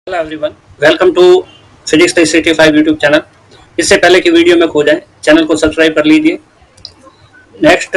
Hello everyone, welcome to physics 365 YouTube channel. इससे पहले की वीडियो में खो जाए, चैनल को सब्सक्राइब कर लीजिए। नेक्स्ट,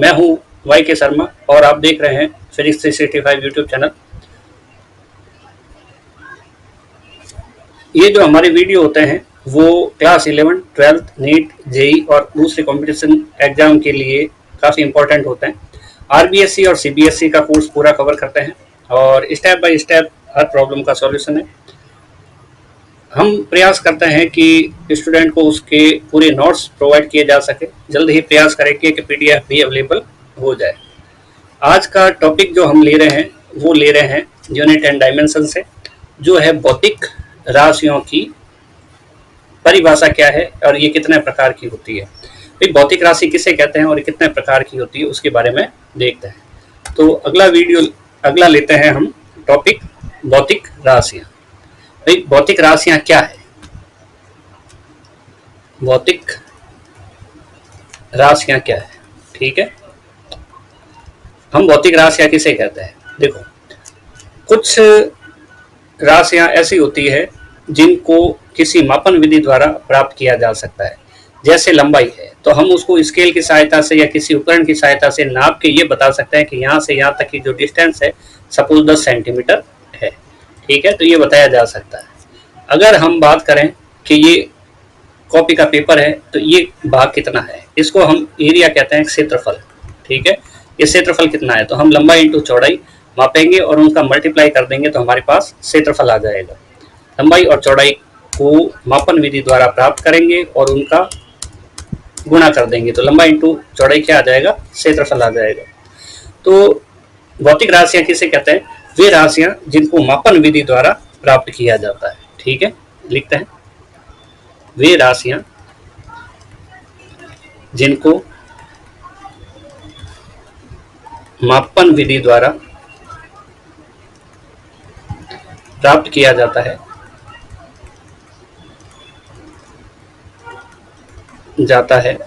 मैं हूं वाई के शर्मा और आप देख रहे हैं फिजिक्स 365 यूट्यूब चैनल। ये जो हमारे वीडियो होते हैं वो क्लास 11, 12th, नीट, जेई और दूसरे कंपटीशन एग्जाम के लिए काफ़ी इंपॉर्टेंट होते हैं। आरबीएससी और सीबीएसई का कोर्स पूरा कवर करते हैं और step by step her problem का सॉल्यूशन है। हम प्रयास करते हैं कि स्टूडेंट को उसके पूरे नोट्स प्रोवाइड किए जा सके। जल्द ही प्रयास करेंगे कि पीडीएफ भी अवेलेबल हो जाए। आज का टॉपिक जो हम ले रहे हैं वो ले रहे हैं यूनिट एंड डायमेंशन से, जो है भौतिक राशियों की परिभाषा क्या है और ये कितने प्रकार की होती है। भाई, भौतिक राशि किसे कहते हैं और कितने प्रकार की होती है उसके बारे में देखते हैं। तो अगला लेते हैं हम टॉपिक भौतिक राशियां। भाई, भौतिक राशियां क्या है? भौतिक राशियां क्या है? ठीक है, हम भौतिक राशियां किसे कहते हैं? देखो, कुछ राशियां ऐसी होती है जिनको किसी मापन विधि द्वारा प्राप्त किया जा सकता है। जैसे लंबाई है तो हम उसको स्केल की सहायता से या किसी उपकरण की सहायता से नाप के ये बता सकते हैं कि यहाँ से यहाँ तक की जो डिस्टेंस है सपोज 10 सेंटीमीटर है। ठीक है, तो ये बताया जा सकता है। अगर हम बात करें कि ये कॉपी का पेपर है तो ये भाग कितना है, इसको हम एरिया कहते हैं, क्षेत्रफल। ठीक है, ये क्षेत्रफल कितना है तो हम लंबाई इंटू चौड़ाई मापेंगे और उनका मल्टीप्लाई कर देंगे तो हमारे पास क्षेत्रफल आ जाएगा। लंबाई और चौड़ाई को मापन विधि द्वारा प्राप्त करेंगे और उनका गुणा कर देंगे तो लंबाई इंटू चौड़ाई क्या आ जाएगा? क्षेत्रफल आ जाएगा। तो भौतिक राशियां किसे कहते हैं? वे राशियां जिनको मापन विधि द्वारा प्राप्त किया जाता है। ठीक है, लिखते हैं, वे राशियां जिनको मापन विधि द्वारा प्राप्त किया जाता है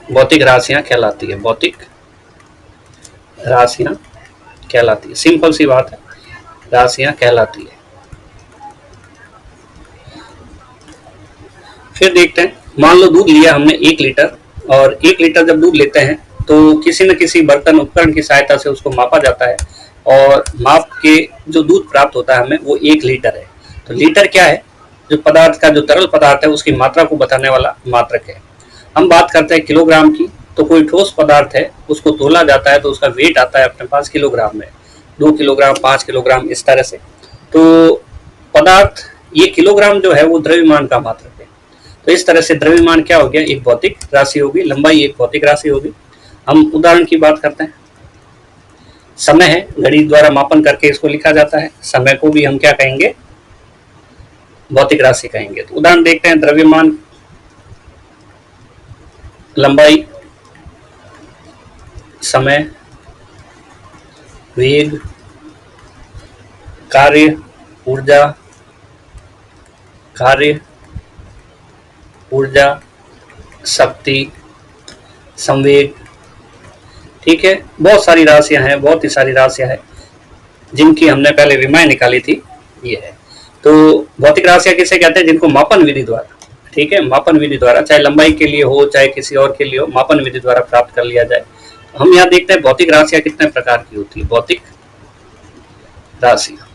भौतिक राशियां कहलाती है। भौतिक राशियां कहलाती है, सिंपल सी बात है, राशियां कहलाती है। फिर देखते हैं, मान लो दूध लिया हमने 1 लीटर, और 1 लीटर जब दूध लेते हैं तो किसी न किसी बर्तन उपकरण की सहायता से उसको मापा जाता है और माप के जो दूध प्राप्त होता है हमें वो 1 लीटर है। तो लीटर क्या है? जो पदार्थ का, जो तरल पदार्थ है उसकी मात्रा को बताने वाला मात्रक है। हम बात करते हैं किलोग्राम की, तो कोई ठोस पदार्थ है उसको तोला जाता है तो उसका वेट आता है अपने पास किलोग्राम में, 2 किलोग्राम, 5 किलोग्राम, इस तरह से। तो पदार्थ, ये किलोग्राम जो है वो द्रव्यमान का मात्रक है। तो इस तरह से द्रव्यमान क्या हो गया? एक भौतिक राशि होगी। लंबाई एक भौतिक राशि होगी। हम उदाहरण की बात करते हैं, समय है, घड़ी द्वारा मापन करके इसको लिखा जाता है। समय को भी हम क्या कहेंगे? भौतिक राशि कहेंगे। तो उदाहरण देखते हैं, द्रव्यमान, लंबाई, समय, वेग, कार्य, ऊर्जा, शक्ति, संवेग। ठीक है, बहुत सारी राशियां हैं, बहुत ही सारी राशियां हैं जिनकी हमने पहले विमाएं निकाली थी, ये है। तो भौतिक राशियां किसे कहते हैं? जिनको मापन विधि द्वारा, ठीक है, मापन विधि द्वारा, चाहे लंबाई के लिए हो चाहे किसी और के लिए हो, मापन विधि द्वारा प्राप्त कर लिया जाए। हम यहाँ देखते हैं भौतिक राशियां कितने प्रकार की होती है। भौतिक राशियां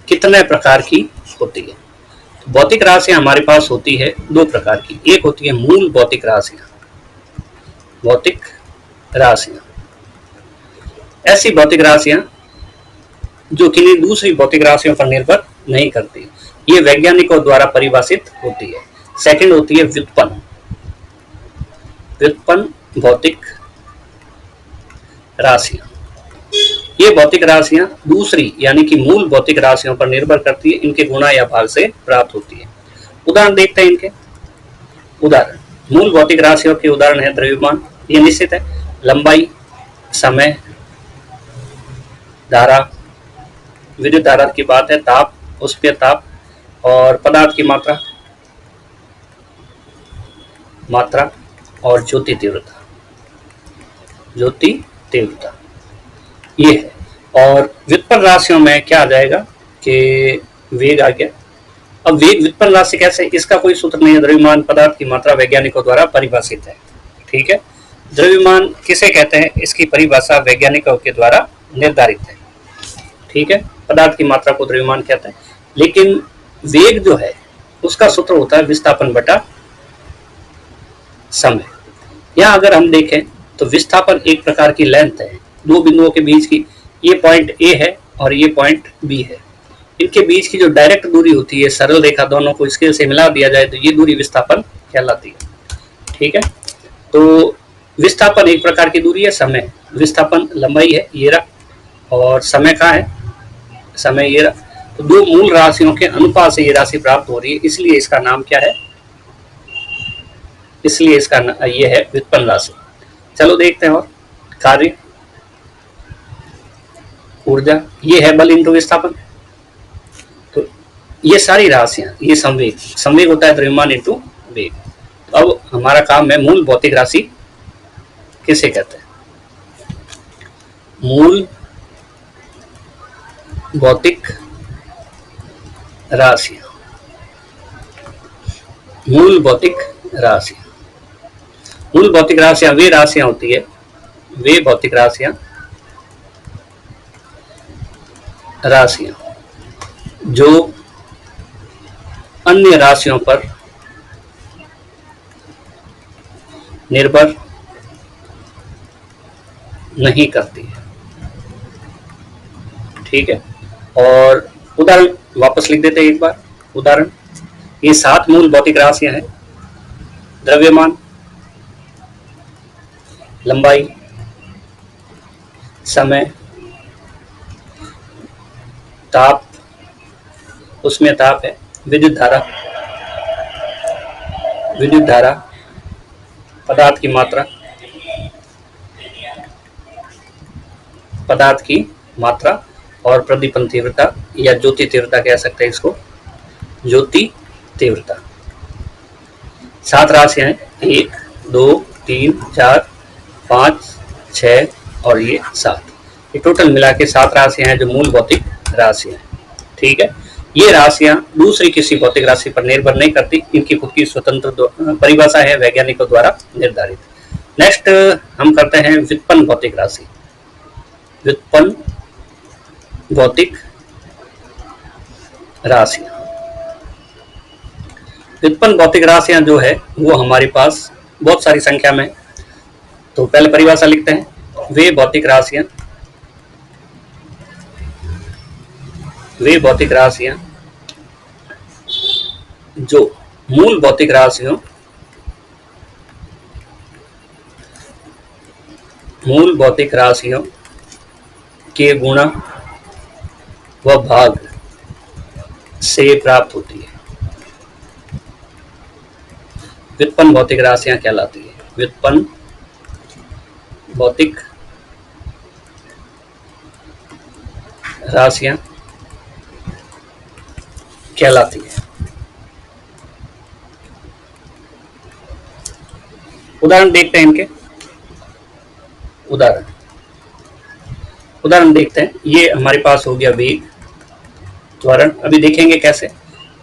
कितने प्रकार की होती है? भौतिक राशियां हमारे पास होती है 2 प्रकार की। एक होती है मूल भौतिक राशियां। भौतिक राशियां ऐसी भौतिक राशियां जो किन्हीं दूसरी भौतिक राशियों पर निर्भर नहीं करती, ये वैज्ञानिकों द्वारा परिभाषित होती है। सेकंड होती है व्युत्पन्न भौतिक राशियां। ये भौतिक राशियां दूसरी यानी कि मूल भौतिक राशियों पर निर्भर करती है, इनके गुणा या भाग से प्राप्त होती है। उदाहरण देखते हैं इनके। उदाहरण, मूल भौतिक राशियों के उदाहरण है द्रव्यमान, ये निश्चित है। लंबाई, समय, धारा, विद्युत धारा की बात है, ताप, उष्मीय ताप, और पदार्थ की मात्रा और ज्योति तीव्रता, ये है। और व्युत्पन्न राशियों में क्या आ जाएगा? कि वेग आ गया। अब वेग व्युत्पन्न राशि कैसे, इसका कोई सूत्र नहीं है। द्रव्यमान पदार्थ की मात्रा वैज्ञानिकों द्वारा परिभाषित है। ठीक है, द्रव्यमान किसे कहते हैं, इसकी परिभाषा वैज्ञानिकों के द्वारा निर्धारित है। ठीक है, पदार्थ की मात्रा को द्रव्यमान कहते हैं। लेकिन वेग जो है उसका सूत्र होता है विस्थापन बटा समय। यहाँ अगर हम देखें तो विस्थापन एक प्रकार की लेंथ है, दो बिंदुओं के बीच की। ये पॉइंट ए है और ये पॉइंट बी है। इनके बीच की जो डायरेक्ट दूरी होती है, सरल रेखा दोनों को स्केल से मिला दिया जाए तो ये दूरी विस्थापन कहलाती है। ठीक है, तो विस्थापन एक प्रकार की दूरी है, समय विस्थापन लंबाई है ये रहा, और समय कहाँ है, समय ये रहा। तो दो मूल राशियों के अनुपात से ये राशि प्राप्त हो रही है, इसलिए इसका नाम क्या है, इसलिए इसका ये है व्युत्पन्न राशि। चलो देखते हैं और कार्य, ऊर्जा, ये है बल इंटू विस्थापन। तो ये सारी राशियां, ये संवेग, संवेग होता है द्रव्यमान इंटू वेग। तो अब हमारा काम है मूल भौतिक राशि किसे कहते हैं, मूल भौतिक राशियां, मूल भौतिक राशियां। मूल भौतिक राशियां वे राशियां होती है, वे भौतिक राशियां जो अन्य राशियों पर निर्भर नहीं करती है। ठीक है, और उदाहरण वापस लिख देते हैं एक बार। उदाहरण, ये 7 मूल भौतिक राशियां हैं, द्रव्यमान, लंबाई, समय, ताप, उसमें ताप है, विद्युत धारा, पदार्थ की मात्रा, और प्रदीपन तीव्रता या ज्योति तीव्रता कह सकते हैं इसको, ज्योति तीव्रता। 7 राशियां हैं, 1 2 3 4 5 6 और ये 7। ये टोटल मिला के 7 राशियां हैं जो मूल भौतिक राशियां हैं। ठीक है, ये राशियां दूसरी किसी भौतिक राशि पर निर्भर नहीं करती, इनकी खुद की स्वतंत्र परिभाषा है, वैज्ञानिकों द्वारा निर्धारित। नेक्स्ट हम करते हैं व्युत्पन्न भौतिक राशि। व्युत्पन्न भौतिक राशियां, व्युत्पन्न भौतिक राशियां जो है वो हमारे पास बहुत सारी संख्या में। तो पहले परिभाषा लिखते हैं, वे भौतिक राशियां जो मूल भौतिक राशियों के गुणा व भाग से प्राप्त होती है, व्युत्पन्न भौतिक राशियां कहलाती है। व्युत्पन्न भौतिक राशियां कहलाती है। उदाहरण देखते हैं इनके, उदाहरण देखते हैं। ये हमारे पास हो गया वेग, त्वरण, अभी देखेंगे कैसे,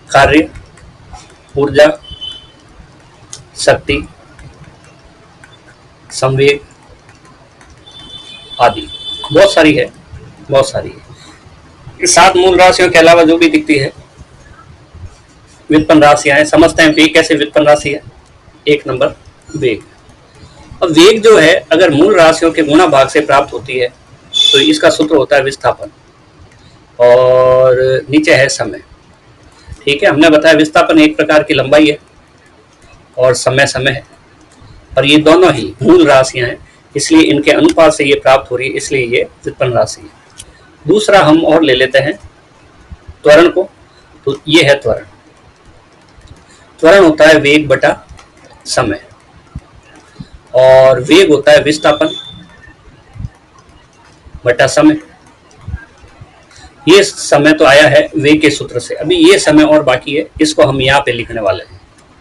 कार्य, ऊर्जा, शक्ति, संवेग आदि, बहुत सारी है। इस 7 मूल राशियों के अलावा जो भी दिखती है व्युत्पन्न राशियां हैं। समझते हैं वेग कैसे व्युत्पन्न राशि है। 1 नंबर वेग। अब वेग जो है अगर मूल राशियों के गुणा भाग से प्राप्त होती है तो इसका सूत्र होता है विस्थापन, और नीचे है समय। ठीक है, हमने बताया विस्थापन एक प्रकार की लंबाई है और समय है, और ये दोनों ही मूल राशियां हैं, इसलिए इनके अनुपात से ये प्राप्त हो रही है, इसलिए ये व्युत्पन्न राशि है। दूसरा हम और ले लेते हैं त्वरण को। तो ये है त्वरण। त्वरण होता है वेग बटा समय, और वेग होता है विस्थापन बटा समय। ये समय तो आया है वेग के सूत्र से, अभी ये समय और बाकी है, इसको हम यहाँ पे लिखने वाले हैं।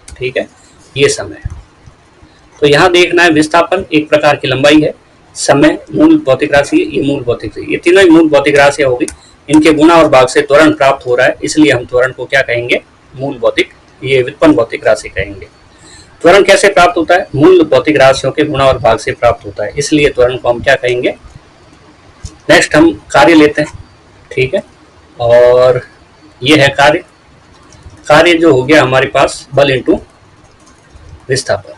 ठीक है, ये समय। तो यहाँ देखना है विस्थापन एक प्रकार की लंबाई है, समय मूल भौतिक राशि है, ये मूल भौतिक राशि, ये तीनों ही मूल भौतिक राशियां होगी। इनके गुणा और भाग से त्वरण प्राप्त हो रहा है, इसलिए हम त्वरण को क्या कहेंगे, मूल भौतिक, ये व्युत्पन्न भौतिक राशि कहेंगे। त्वरण कैसे प्राप्त होता है, मूल भौतिक राशियों के गुणा और भाग से प्राप्त होता है, इसलिए त्वरण को हम क्या कहेंगे। नेक्स्ट हम कार्य लेते हैं, ठीक है, और ये है कार्य। कार्य जो हो गया हमारे पास बल इंटू विस्थापन,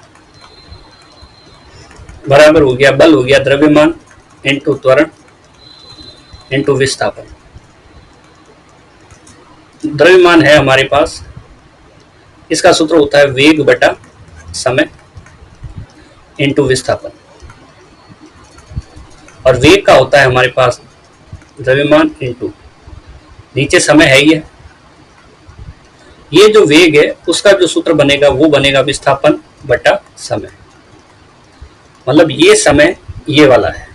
बराबर हो गया, बल हो गया द्रव्यमान इंटू त्वरण इंटू विस्थापन। द्रव्यमान है हमारे पास, इसका सूत्र होता है वेग बटा समय इंटू विस्थापन, और वेग का होता है हमारे पास द्रव्यमान इंटू, नीचे समय है ये जो वेग है उसका जो सूत्र बनेगा वो बनेगा विस्थापन बटा समय, मतलब ये समय ये वाला है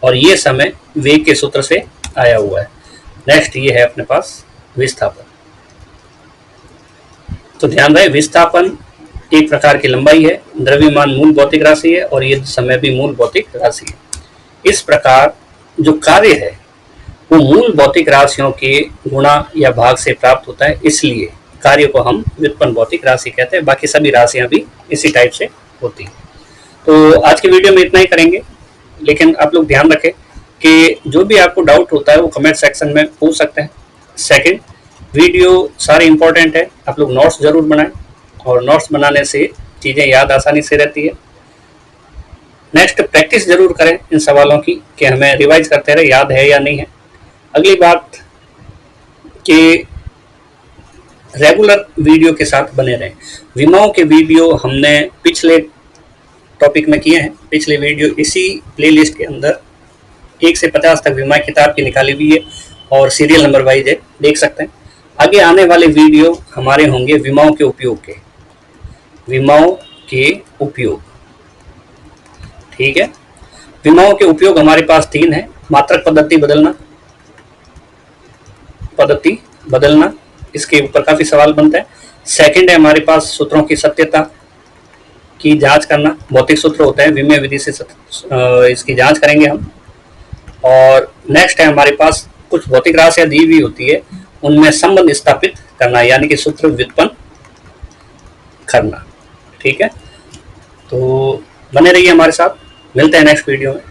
और ये समय वेग के सूत्र से आया हुआ है। नेक्स्ट ये है अपने पास विस्थापन। तो ध्यान रहे, विस्थापन एक प्रकार की लंबाई है, द्रव्यमान मूल भौतिक राशि है और ये समय भी मूल भौतिक राशि है। इस प्रकार जो कार्य है वो मूल भौतिक राशियों के गुणा या भाग से प्राप्त होता है, इसलिए कार्य को हम व्युत्पन्न भौतिक राशि कहते हैं। बाकी सभी राशियां भी इसी टाइप से होती हैं। तो आज की वीडियो में इतना ही करेंगे, लेकिन आप लोग ध्यान रखें कि जो भी आपको डाउट होता है वो कमेंट सेक्शन में पूछ सकते हैं। सेकंड, वीडियो सारे इंपॉर्टेंट है, आप लोग नोट्स जरूर बनाएं और नोट्स बनाने से चीज़ें याद आसानी से रहती है। नेक्स्ट, प्रैक्टिस जरूर करें इन सवालों की कि हमें रिवाइज करते रहे याद है या नहीं है। अगली बात कि रेगुलर वीडियो के साथ बने रहें। विमाओं के वीडियो हमने पिछले टॉपिक में किए हैं, पिछले वीडियो इसी प्लेलिस्ट के अंदर 1 से 50 तक विमा किताब की निकाली हुई है और सीरियल नंबर वाइज है, देख सकते हैं। आगे आने वाले वीडियो हमारे होंगे विमाओं के उपयोग के, विमाओं के उपयोग, ठीक है। विमाओं के उपयोग हमारे पास 3 है। मात्रक पद्धति बदलना, इसके ऊपर काफी सवाल बनता है। सेकंड है हमारे पास सूत्रों की सत्यता की जांच करना, भौतिक सूत्र होते हैं, विमेय विधि से इसकी जांच करेंगे हम। और नेक्स्ट है हमारे पास कुछ भौतिक राशियां दी हुई होती है, उनमें संबंध स्थापित करना, यानी कि सूत्र व्युत्पन्न करना, ठीक है। तो बने रहिए हमारे साथ, मिलते हैं नेक्स्ट वीडियो में।